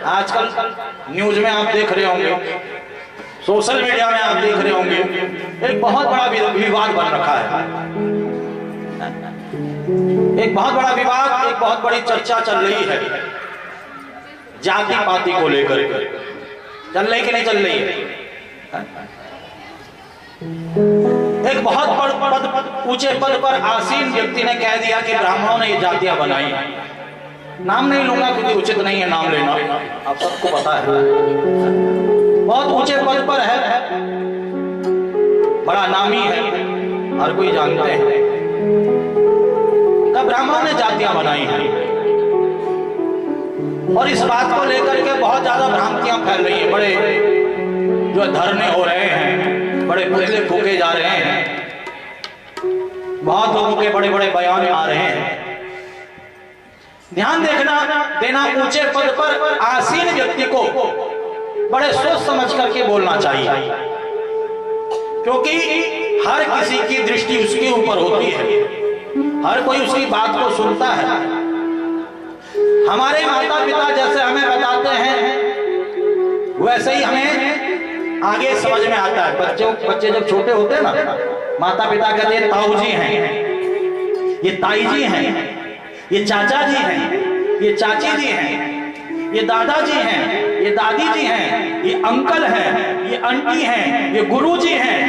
आजकल न्यूज में आप देख रहे होंगे, सोशल मीडिया में आप देख रहे होंगे, एक बहुत बड़ा विवाद बन रखा है, एक बहुत बड़ा विवाद, एक बहुत बड़ी चर्चा चल रही है जाति पाति को लेकर। चल रही कि नहीं चल रही है? एक बहुत बड़ ऊंचे पद पर आसीन व्यक्ति ने कह दिया कि ब्राह्मणों ने ये जातियां बनाई। नाम नहीं लूंगा क्योंकि उचित नहीं है नाम लेना, आप सबको पता है। बहुत ऊंचे पद पर है, बड़ा नामी है, हर कोई जानते हैं। कब ब्राह्मणों ने जातियां बनाई हैं और इस बात को लेकर के बहुत ज्यादा भ्रांतियां फैल रही है। बड़े जो धरने हो रहे हैं, बड़े पुतले फूके जा रहे हैं, बहुत लोगों के बड़े बड़े बयान आ रहे हैं। ध्यान देना ऊंचे पद पर आसीन व्यक्ति को बड़े सोच समझ करके बोलना चाहिए, क्योंकि हर किसी की दृष्टि उसके ऊपर होती है, हर कोई उसकी बात को सुनता है। हमारे माता पिता जैसे हमें बताते हैं वैसे ही हमें आगे समझ में आता है। बच्चे जब छोटे होते हैं ना, माता पिता कहते हैं ताऊ जी हैं, ये ताई जी हैं, ये चाचा जी हैं, ये चाची जी हैं, ये दादाजी हैं, ये दादी जी हैं, ये अंकल हैं, ये आंटी हैं, ये गुरुजी हैं।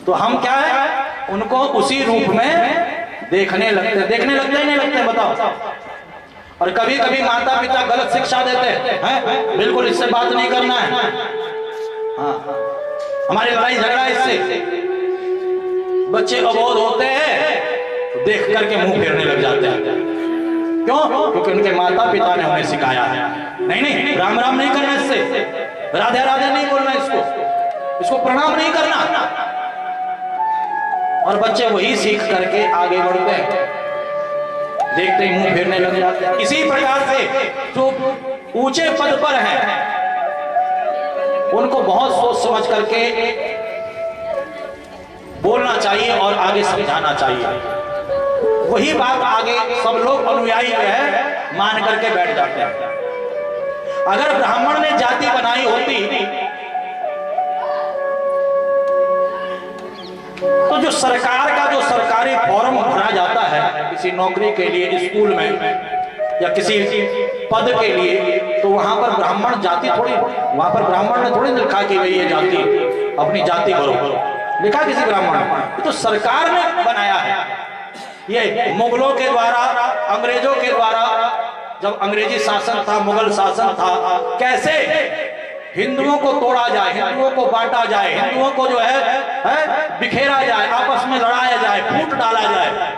तो हम क्या है, उनको उसी रूप में देखने लगते हैं नहीं लगते बताओ। और कभी कभी माता पिता गलत शिक्षा देते हैं, बिल्कुल इससे बात नहीं करना है, हाँ हमारी लड़ाई झगड़ा इससे। बच्चे अबोध होते हैं, देख करके मुंह फेरने लग जाते हैं। क्यों? क्योंकि उनके माता पिता ने उन्हें सिखाया है नहीं राम राम नहीं करना, इससे राधे राधे नहीं बोलना, इसको प्रणाम नहीं करना। और बच्चे वही सीख करके आगे बढ़ते हैं, देखते ही मुंह फेरने लग जाते हैं। इसी प्रकार से जो ऊंचे पद पर हैं उनको बहुत सोच समझ करके बोलना चाहिए और आगे समझाना चाहिए। वही बात आगे सब लोग अनुयायी जो है मान करके बैठ जाते हैं। अगर ब्राह्मण ने जाति बनाई होती तो जो सरकार का जो सरकारी फॉर्म भरा जाता है किसी नौकरी के लिए, स्कूल में या किसी पद के लिए, तो वहां पर ब्राह्मण जाति थोड़ी, वहां पर ब्राह्मण ने थोड़ी लिखा कि भाई ये जाति, अपनी जाति भरो, लिखा किसी ब्राह्मण ने, तो सरकार ने बनाया है। ये मुगलों के द्वारा, अंग्रेजों के द्वारा, जब अंग्रेजी शासन था, मुगल शासन था, कैसे हिंदुओं को तोड़ा जाए, हिंदुओं को बांटा जाए, हिंदुओं को जो है बिखेरा जाए, आपस में लड़ाया जाए, फूट डाला जाए,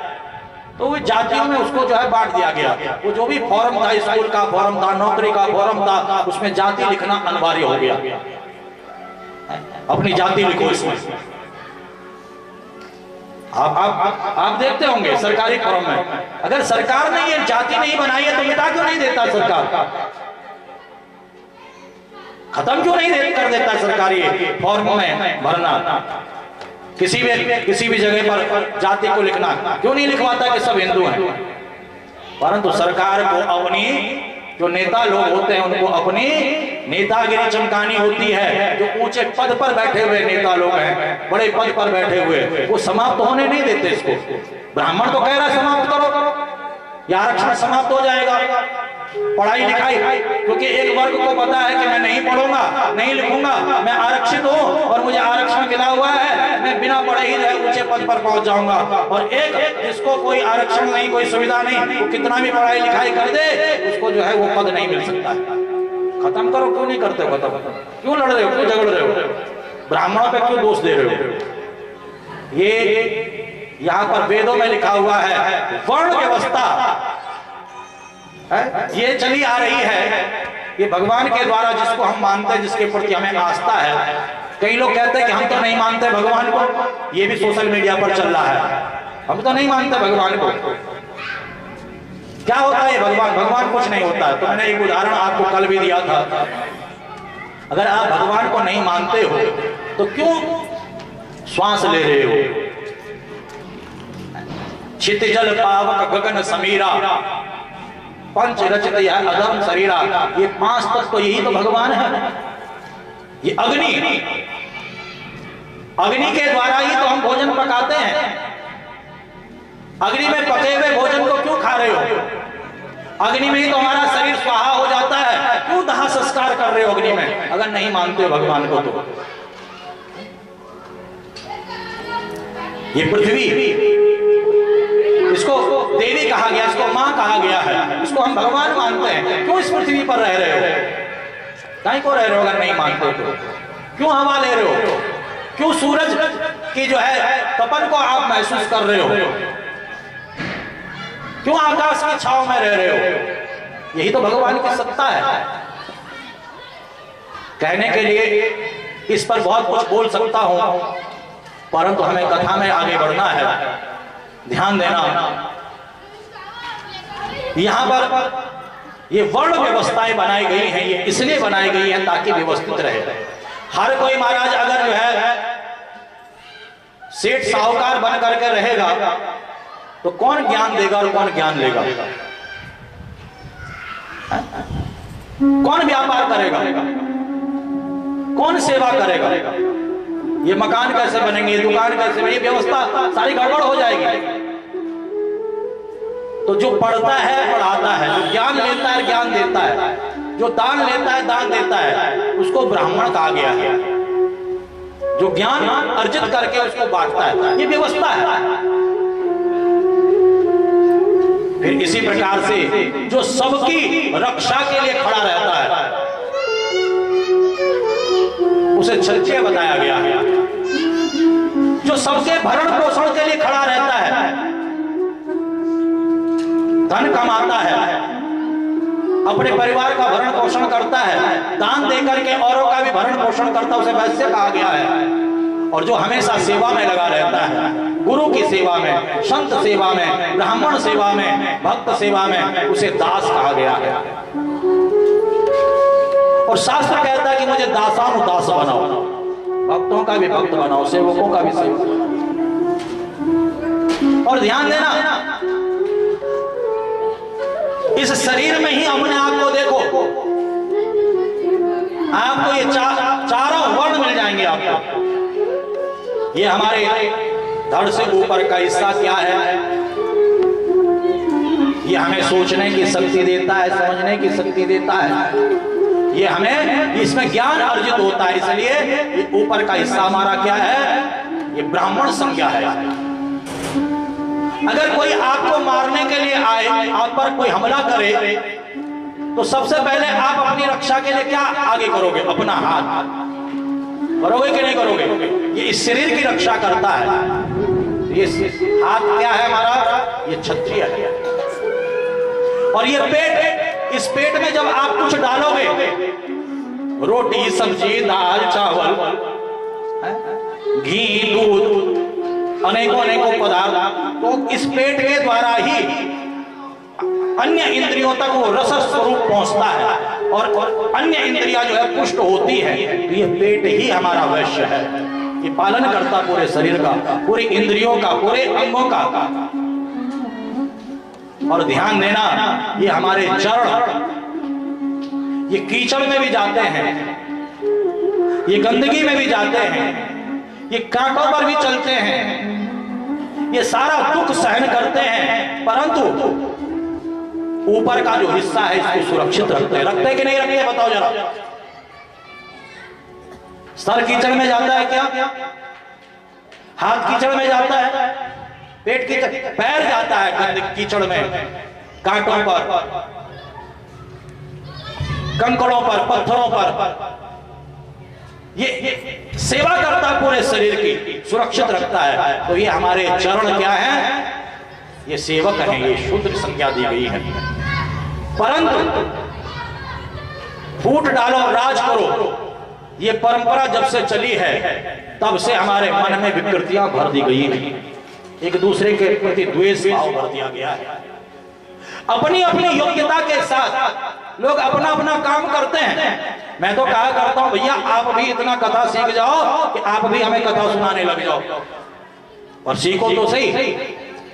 तो वो जातियों में उसको जो है बांट दिया गया। वो जो भी फॉर्म था, स्कूल का फॉर्म था, नौकरी का फॉर्म था, उसमें जाति लिखना अनिवार्य हो गया। अपनी जाति लिखो इसमें। आप देखते होंगे सरकारी फॉर्म में, अगर सरकार ने ये जाति नहीं बनाई है तो मिटा क्यों नहीं देता सरकार, खत्म क्यों नहीं कर देता सरकारी फॉर्म में भरना, किसी भी जगह पर जाति को लिखना क्यों नहीं लिखवाता कि सब हिंदू हैं। परंतु सरकार को अपनी जो नेता लोग होते हैं उनको अपनी नेतागिरी चमकानी होती है। जो ऊंचे पद पर बैठे हुए नेता लोग हैं, बड़े पद पर बैठे हुए, वो समाप्त होने नहीं देते इसको। ब्राह्मण तो कह रहा समाप्त करो, या आरक्षण समाप्त हो जाएगा, पढ़ाई लिखाई, क्योंकि एक वर्ग को पता है कि मैं नहीं पढ़ूंगा, नहीं लिखूंगा, मैं आरक्षित हूं और मुझे आरक्षण मिला हुआ है, मैं बिना पढ़े ही ऊंचे पद पर पहुंच जाऊंगा। और एक जिसको कोई आरक्षण नहीं, कोई सुविधा नहीं, वो कितना भी पढ़ाई लिखाई कर दे, उसको जो है वो पद नहीं मिल सकता। खत्म करो, क्यों नहीं करते हो, खत्म क्यों लड़ रहे हो, क्यों झगड़ रहे हो, ब्राह्मणों पे क्यों दोष दे रहे हो। ये यहाँ पर वेदों में लिखा हुआ है, वर्ण व्यवस्था ये चली आ रही है, ये भगवान के द्वारा जिसको हम मानते हैं, जिसके प्रति हमें आस्था है। कई लोग कहते हैं कि हम तो नहीं मानते भगवान को, ये भी सोशल मीडिया पर चल रहा है, हम तो नहीं मानते भगवान को। क्या होता है भगवान कुछ नहीं होता है। तो मैंने एक उदाहरण आपको कल भी दिया था, अगर आप भगवान को नहीं मानते हो तो क्यों श्वास ले रहे हो। क्षितिजल पावक गगन समीरा, पंच रचित यह अधम शरीरा, ये 5 तत्व यही तो भगवान है। ये अग्नि, अग्नि के द्वारा ही तो हम भोजन पकाते हैं। अग्नि में पके हुए भोजन को क्यों खा रहे हो? अग्नि में ही तो हमारा शरीर स्वाहा हो जाता है, क्यों दाह संस्कार कर रहे हो अग्नि में? अगर नहीं मानते हो भगवान को तो ये पृथ्वी, इसको देवी कहा गया, इसको मां कहा गया है, इसको हम भगवान मानते हैं, क्यों इस पृथ्वी पर रह रहे हो? कहीं को रह रहे हो अगर नहीं मानते तो? क्यों हवा ले रहे हो? क्यों सूरज की जो है तपन को आप महसूस कर रहे हो? क्यों आकाश की छांव में रह रहे हो? यही तो भगवान की सत्ता है। कहने के लिए इस पर बहुत कुछ बोल सकता हूं, परंतु हमें कथा में आगे बढ़ना है। ध्यान देना, यहां पर ये वर्ण व्यवस्थाएं बनाई गई हैं, ये इसलिए बनाई गई है ताकि व्यवस्थित रहे। हर कोई महाराज अगर जो है सेठ साहूकार बन करके रहेगा तो कौन ज्ञान देगा और कौन ज्ञान लेगा? कौन व्यापार करेगा? कौन सेवा करेगा? ये मकान कैसे बनेंगे, ये दुकान कैसे बनेगी, व्यवस्था सारी गड़बड़ हो जाएगी। तो जो पढ़ता है पढ़ाता है, जो ज्ञान लेता है ज्ञान देता है, जो दान लेता है दान देता है, उसको ब्राह्मण कहा गया है। जो ज्ञान अर्जित करके उसको बांटता है, ये व्यवस्था है। फिर इसी प्रकार से जो सबकी रक्षा के लिए खड़ा रहता है उसे क्षत्रिय बताया गया है। जो सबके भरण पोषण के लिए खड़ा रहता है, धन कमाता है, अपने परिवार का भरण पोषण करता है, दान देकर के औरों का भी भरण पोषण करता है, उसे वैश्य कहा गया है। और जो हमेशा सेवा में लगा रहता है, गुरु की सेवा में, संत सेवा में, ब्राह्मण सेवा में, भक्त सेवा में, उसे दास कहा गया है। और शास्त्र कहता है कि मुझे दासानुदास बनाओ, भक्तों का भी भक्त बनाओ, सेवकों का भी सेवक बनाओ। और ध्यान देना, इस शरीर में ही अपने आप को देखो, आपको ये चारों वर्ण मिल जाएंगे आपको। ये हमारे धड़ से ऊपर का हिस्सा क्या है? ये हमें सोचने की शक्ति देता है, समझने की शक्ति देता है, ये हमें इसमें ज्ञान अर्जित होता है। इसलिए ये ऊपर का हिस्सा हमारा क्या है? ये ब्राह्मण संज्ञा है। अगर कोई आपको मारने के लिए आए, आप पर कोई हमला करे, तो सबसे पहले आप अपनी रक्षा के लिए क्या आगे करोगे? अपना हाथ करोगे कि नहीं करोगे? ये इस शरीर की रक्षा करता है। ये हाथ क्या है हमारा? ये क्षत्रिय है। और ये पेट, इस पेट में जब आप कुछ डालोगे, रोटी सब्जी दाल चावल घी दूध अनेकों अनेकों पदार्थ, तो इस पेट के द्वारा ही अन्य इंद्रियों तक वो रस स्वरूप पहुंचता है और अन्य इंद्रियां जो है पुष्ट होती है। तो ये पेट ही हमारा वैश्य है, ये पालन करता पूरे शरीर का, पूरी इंद्रियों का, पूरे अंगों का। और ध्यान देना, ये हमारे चरण ये कीचड़ में भी जाते हैं, ये गंदगी में भी जाते हैं, ये कांटों पर भी चलते हैं, ये सारा दुख सहन करते हैं, परंतु ऊपर का जो हिस्सा है इसको सुरक्षित रखते हैं। रखते कि नहीं रखते? बताओ जरा। सर कीचड़ में जाता है क्या? हाथ कीचड़ में जाता है, पेट कीचड़, पैर जाता है कीचड़ में, कांटों पर, कंकड़ों पर, पत्थरों पर। ये सेवा करता है पूरे शरीर की, सुरक्षित रखता है। तो ये हमारे चरण क्या है? ये सेवक हैं, ये शूद्र संज्ञा दी गई है। परंतु फूट डालो राज करो, ये परंपरा जब से चली है तब से हमारे मन में विकृतियां भर दी गई हैं, एक दूसरे के प्रति द्वेष भाव भर दिया गया है। अपनी अपनी योग्यता के साथ लोग अपना अपना काम करते हैं। मैं तो कहा करता हूं भैया आप भी इतना कथा सीख जाओ कि आप भी हमें कथा सुनाने लग जाओ। और सीखो तो सही,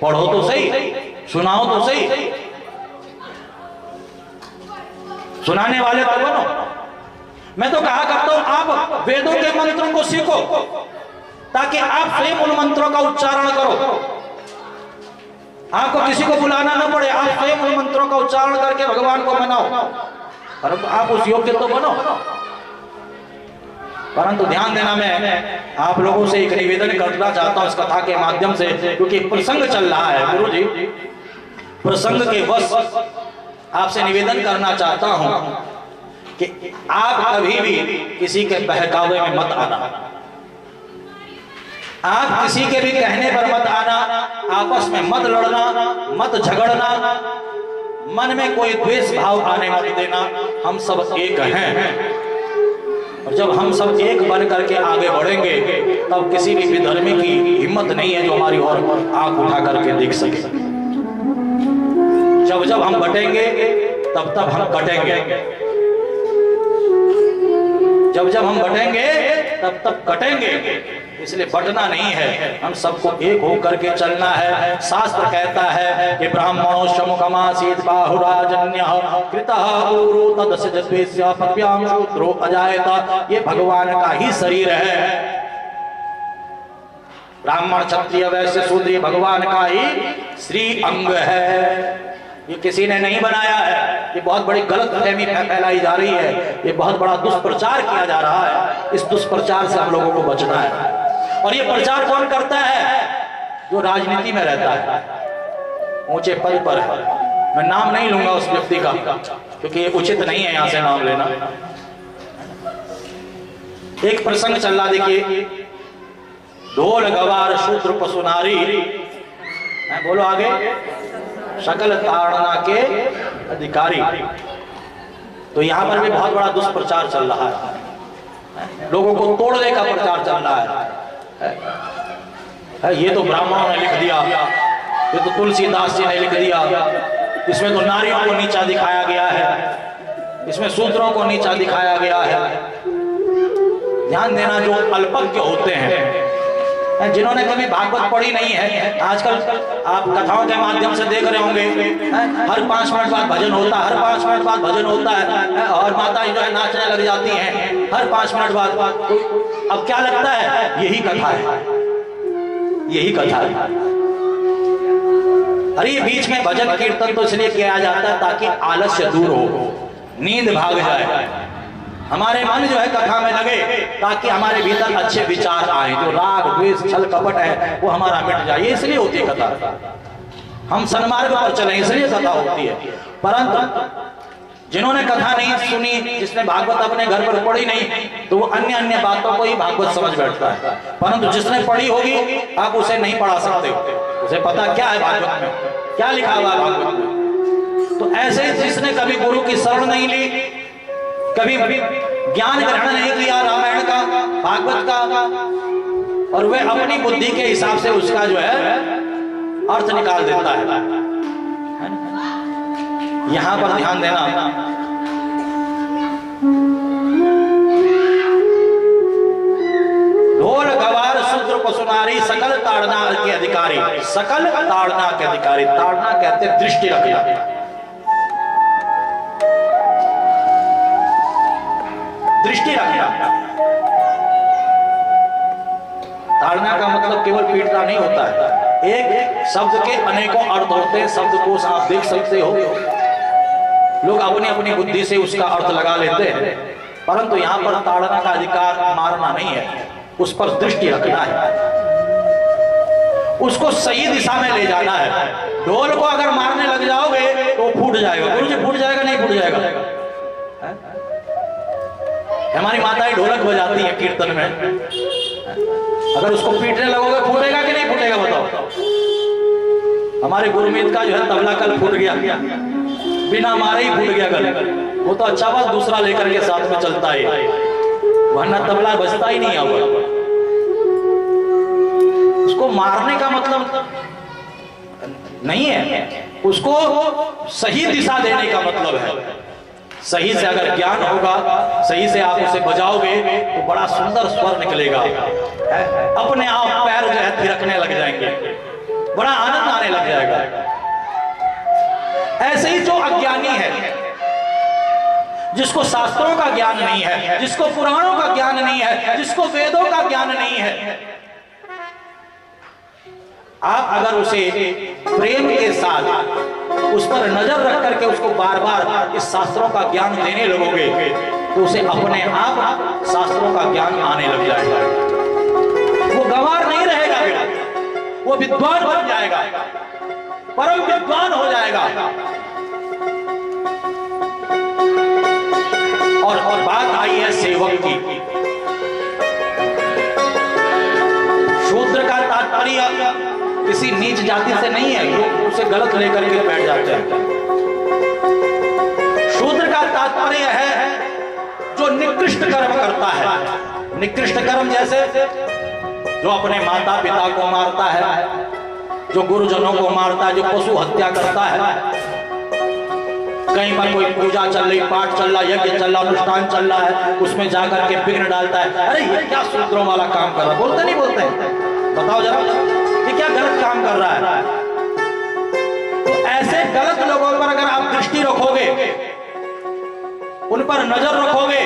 पढ़ो तो सही, सुनाओ तो सही। सुनाने वाले तो बनो। मैं तो कहा करता हूं आप वेदों के मंत्रों को सीखो ताकि आप स्वयं उन मंत्रों का उच्चारण करो। आपको किसी को बुलाना ना पड़े, आप स्वयं उन मंत्रों का उच्चारण करके भगवान को मनाओ। परंतु आप उस योग्य तो बनो। परंतु ध्यान देना, मैं आप लोगों से एक निवेदन करना चाहता हूं इस कथा के माध्यम से, क्योंकि प्रसंग चल रहा है गुरु जी। प्रसंग के वश आपसे निवेदन करना चाहता हूं कि आप कभी भी किसी के बहकावे में मत आना, आप किसी के भी कहने पर मत आना, आपस में मत लड़ना, मत झगड़ना, मन में कोई द्वेष भाव आने मत देना। हम सब एक हैं और जब हम सब एक बन करके आगे बढ़ेंगे तब किसी भी विधर्मी की हिम्मत नहीं है जो हमारी ओर आंख उठा करके देख सके। जब जब हम बटेंगे तब तब हम कटेंगे, जब जब हम बटेंगे तब तब कटेंगे। इसलिए बटना नहीं है, हम सबको एक होकर के चलना है। शास्त्र कहता है कि ब्राह्मणो शमुखमासीत् बाहुराजन्यः कृतः ऊरू तदस्य जद्वेस्य पव्याम शूद्रो अजायत। ये भगवान का ही शरीर है। ब्राह्मण क्षत्रिय वैश्य शूद्र भगवान का ही श्री अंग है। ये किसी ने नहीं बनाया है। ये बहुत बड़ी गलतफहमी फैलाई जा रही है, ये बहुत बड़ा दुष्प्रचार किया जा रहा है। इस दुष्प्रचार से हम लोगों को बचना है। और ये प्रचार कौन करता है? जो राजनीति में रहता है, ऊंचे पद पर है। मैं नाम नहीं लूंगा उस व्यक्ति का, क्योंकि ये उचित नहीं है यहां से नाम लेना। एक प्रसंग चल रहा, देखिए, ढोल गवार शूद्र पशु नारी, बोलो आगे, सकल ताड़ना के अधिकारी। तो यहां पर भी बहुत बड़ा दुष्प्रचार चल रहा है, लोगों को तोड़ने का प्रचार चल रहा है। ये तो ब्राह्मणों ने लिख दिया, ये तो तुलसीदास जी ने लिख दिया, इसमें तो नारियों को नीचा दिखाया गया है, इसमें शूद्रों को नीचा दिखाया गया है। ध्यान देना, जो अल्पज्ञ होते हैं, जिन्होंने कभी भागवत पढ़ी नहीं है, आजकल आप कथाओं के माध्यम से देख रहे होंगे, हर 5 मिनट बाद भजन होता है, हर 5 मिनट बाद भजन होता है, और माता जो है नाचने लग जाती हैं हर 5 मिनट बाद। अब क्या लगता है? यही कथा है, यही कथा है। अरे बीच में भजन कीर्तन तो इसलिए किया जाता है ताकि आलस्य दूर हो, नींद भाग जाए, हमारे मन जो है कथा में लगे, ताकि हमारे भीतर अच्छे विचार आए, जो राग द्वेष छल कपट है वो हमारा मिट जाए। इसलिए होती है कथा, हम सन्मार्ग पर चलें इसलिए कथा होती है। परंतु जिन्होंने कथा नहीं सुनी, जिसने भागवत अपने घर पर पढ़ी नहीं, तो वो अन्य अन्य बातों को ही भागवत समझ बैठता है। परंतु जिसने पढ़ी होगी, आप उसे नहीं पढ़ा सकते हो, उसे पता क्या है भागवत में, क्या लिखा हुआ है भागवत में। तो ऐसे जिसने कभी गुरु की शरण नहीं ली, कभी ज्ञान ग्रहण नहीं किया रामायण का, भागवत का, और वह अपनी बुद्धि के हिसाब से उसका जो है अर्थ निकाल देता है। यहां पर ध्यान देना, ढोल गवार शूद्र पशु नारी सकल ताड़ना के अधिकारी। सकल ताड़ना के अधिकारी, ताड़ना कहते हैं दृष्टि रखना, दृष्टि रखना। ताड़ना का मतलब केवल पीटना नहीं होता है, एक शब्द के अनेकों अर्थ होते हैं। शब्दकोश आप देख सकते हो, लोग अपनी अपनी बुद्धि से उसका अर्थ लगा लेते हैं, परंतु यहाँ पर ताड़ना का अधिकार मारना नहीं है, उस पर दृष्टि रखना है, उसको सही दिशा में ले जाना है। ढोल को अगर मारने लग जाओगे तो फूट जाएगा। गुरु जी फूट जाएगा? नहीं फूट जाएगा। हमारी माताएं ढोलक बजाती है कीर्तन में, अगर उसको पीटने लगोगे फूटेगा कि नहीं फूटेगा बताओ? हमारे गुरमीत का जो है तबला कल फूट गया, बिना मारे ही फूट गया कल। वो तो अच्छा बात दूसरा लेकर के साथ में चलता है, वरना तबला बजता ही नहीं है। उसको मारने का मतलब नहीं है, उसको सही दिशा देने का मतलब है। सही से अगर ज्ञान होगा, सही से आप उसे बजाओगे तो बड़ा सुंदर स्वर निकलेगा, अपने आप पैर जो है थिरकने लग जाएंगे, बड़ा आनंद आने लग जाएगा। ऐसे ही जो अज्ञानी है जिसको शास्त्रों का ज्ञान नहीं है, जिसको पुराणों का ज्ञान नहीं है, जिसको वेदों का ज्ञान नहीं है, आप अगर उसे प्रेम के साथ उस पर नजर रख करके उसको बार बार इस शास्त्रों का ज्ञान देने लगोगे तो उसे अपने आप शास्त्रों का ज्ञान आने लग जाएगा। वो गंवार नहीं रहेगा, वो विद्वान बन जाएगा, परम विद्वान हो जाएगा। और बात आई है सेवक की। शूद्र का तात्पर्य किसी नीच जाति से नहीं है, लोग उसे गलत लेकर के बैठ जाते हैं। शूद्र का तात्पर्य है जो निकृष्ट कर्म करता है। निकृष्ट कर्म जैसे जो अपने माता पिता को मारता है, जो गुरुजनों को मारता है, जो पशु हत्या करता है, कहीं पर कोई पूजा चल रही, पाठ चल रहा, यज्ञ चल रहा, अनुष्ठान चल रहा है, उसमें जाकर के विघ्न डालता है। अरे ये क्या शूद्रों वाला काम कर रहा है, बोलते नहीं बोलते? बताओ जरा, ये क्या गलत काम कर रहा है? तो ऐसे गलत लोगों पर अगर आप दृष्टि रखोगे, उन पर नजर रखोगे,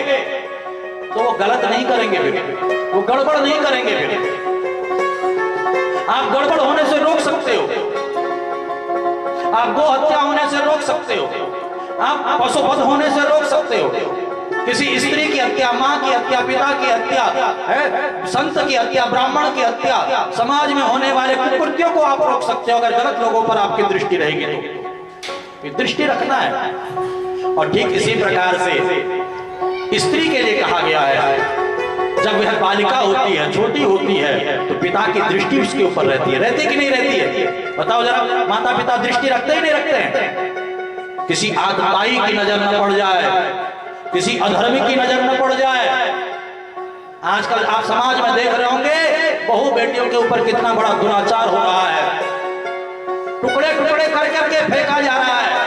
तो वो गलत नहीं करेंगे, फिर वो गड़बड़ नहीं करेंगे। फिर आप गड़बड़ होने से रोक सकते हो, आप गो हत्या होने से रोक सकते हो, आप पशुवध होने से रोक सकते हो, किसी स्त्री की हत्या, माँ की हत्या, पिता की हत्या, है संत की हत्या, ब्राह्मण की हत्या, समाज में होने वाले कुकृत्यों को आप रोक सकते हो अगर गलत लोगों पर आपकी दृष्टि रहेगी तो। दृष्टि रखना है। और ठीक इसी प्रकार से स्त्री के लिए कहा गया है, जब वह बालिका होती है, छोटी होती है, तो पिता की दृष्टि उसके ऊपर रहती है। रहती कि नहीं रहती है? बताओ जरा, माता पिता दृष्टि रखते ही नहीं रखते हैं? किसी आतताई की नजर न पड़ जाए, किसी अधर्मी की नजर न पड़ जाए। आजकल आप समाज में देख रहे होंगे, बहू बेटियों के ऊपर कितना बड़ा दुराचार हो रहा है, टुकड़े टुकड़े कर करके फेंका जा रहा है।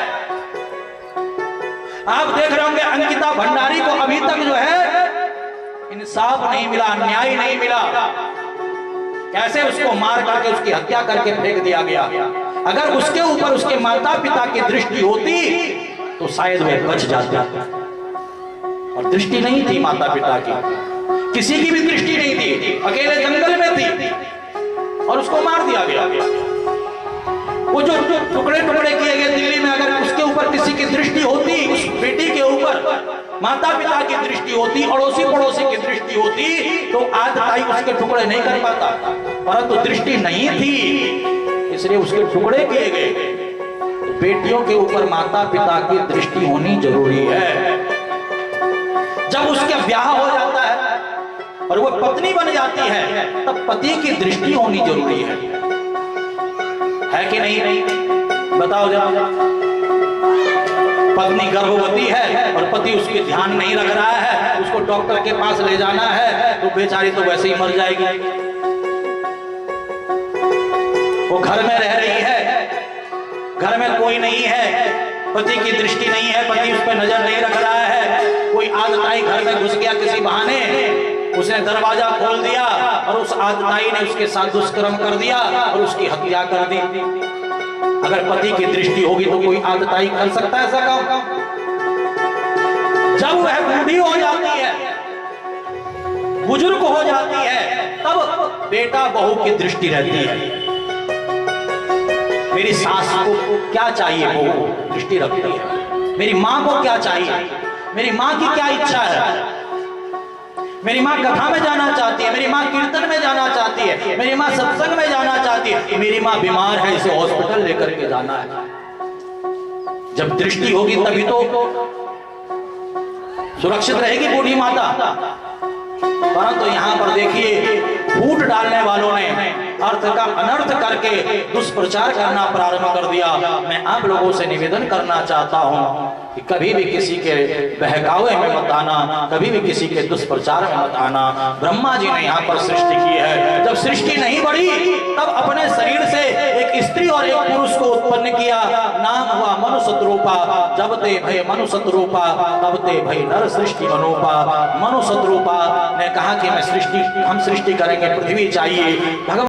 आप देख रहे होंगे अंकिता भंडारी को अभी तक जो है इंसाफ नहीं मिला, न्याय नहीं मिला। कैसे उसको मार करके उसकी हत्या करके फेंक दिया गया। अगर उसके ऊपर उसके माता पिता की दृष्टि होती तो शायद वह बच जाता, और दृष्टि नहीं थी माता पिता की, किसी की भी दृष्टि नहीं थी, अकेले जंगल में थी और उसको मार दिया गया। वो जो टुकड़े टुकड़े किए गए दिल्ली में, अगर उसके ऊपर किसी की दृष्टि होती, उस बेटी के ऊपर माता पिता की दृष्टि होती, अड़ोसी पड़ोसी की दृष्टि होती, तो आज ताई उसके टुकड़े नहीं कर पाता। परंतु दृष्टि नहीं थी, इसलिए उसके टुकड़े किए गए। तो बेटियों के ऊपर माता पिता की दृष्टि होनी जरूरी है। जब उसका ब्याह हो जाता है और वो पत्नी बन जाती है, तब पति की दृष्टि होनी जरूरी है कि नहीं? बताओ जरा, पत्नी गर्भवती है और पति उसके ध्यान नहीं रख रहा है, उसको डॉक्टर के पास ले जाना है, तो बेचारी तो वैसे ही मर जाएगी। वो घर में रह रही है, घर में कोई नहीं है, पति की दृष्टि नहीं है, पति उस पर नजर नहीं रख रहा है, कोई आदताई घर में घुस गया किसी बहाने, उसने दरवाजा खोल दिया और उस आदताई ने उसके साथ दुष्कर्म कर दिया और उसकी हत्या कर दी। अगर पति की दृष्टि होगी तो कोई आदताई कर सकता है ऐसा काम? जब वह बूढ़ी हो जाती है, बुजुर्ग हो जाती है, तब बेटा बहू की दृष्टि रहती है। मेरी सास को क्या चाहिए, बहू दृष्टि रखती है। मेरी माँ को क्या चाहिए, मेरी माँ की क्या इच्छा है, मेरी माँ कथा में जाना चाहती है, मेरी माँ कीर्तन में जाना चाहती है, मेरी माँ सत्संग में जाना चाहती है, मेरी माँ बीमार है, इसे हॉस्पिटल लेकर के जाना है। जब दृष्टि होगी तभी तो सुरक्षित रहेगी बूढ़ी माता। परंतु यहाँ पर देखिए, फूट डालने वालों ने अर्थ का अनर्थ करके दुष्प्रचार करना प्रारंभ कर दिया। मैं आप लोगों से निवेदन करना चाहता हूँ कि कभी भी किसी के बहकावे में मत आना, कभी भी किसी के दुष्प्रचार में मत आना। ब्रह्मा जी ने यहाँ पर सृष्टि की है, जब सृष्टि नहीं बढ़ी तब अपने शरीर से एक स्त्री और एक पुरुष को उत्पन्न किया, नाम हुआ मनुष्यरूपा। जब ते भय मनुष्यरूपा तब ते भय नर सृष्टि मनोपा। मनुष्यरूपा ने कहा कि मैं सृष्टि, हम सृष्टि करेंगे, पृथ्वी चाहिए। भगवान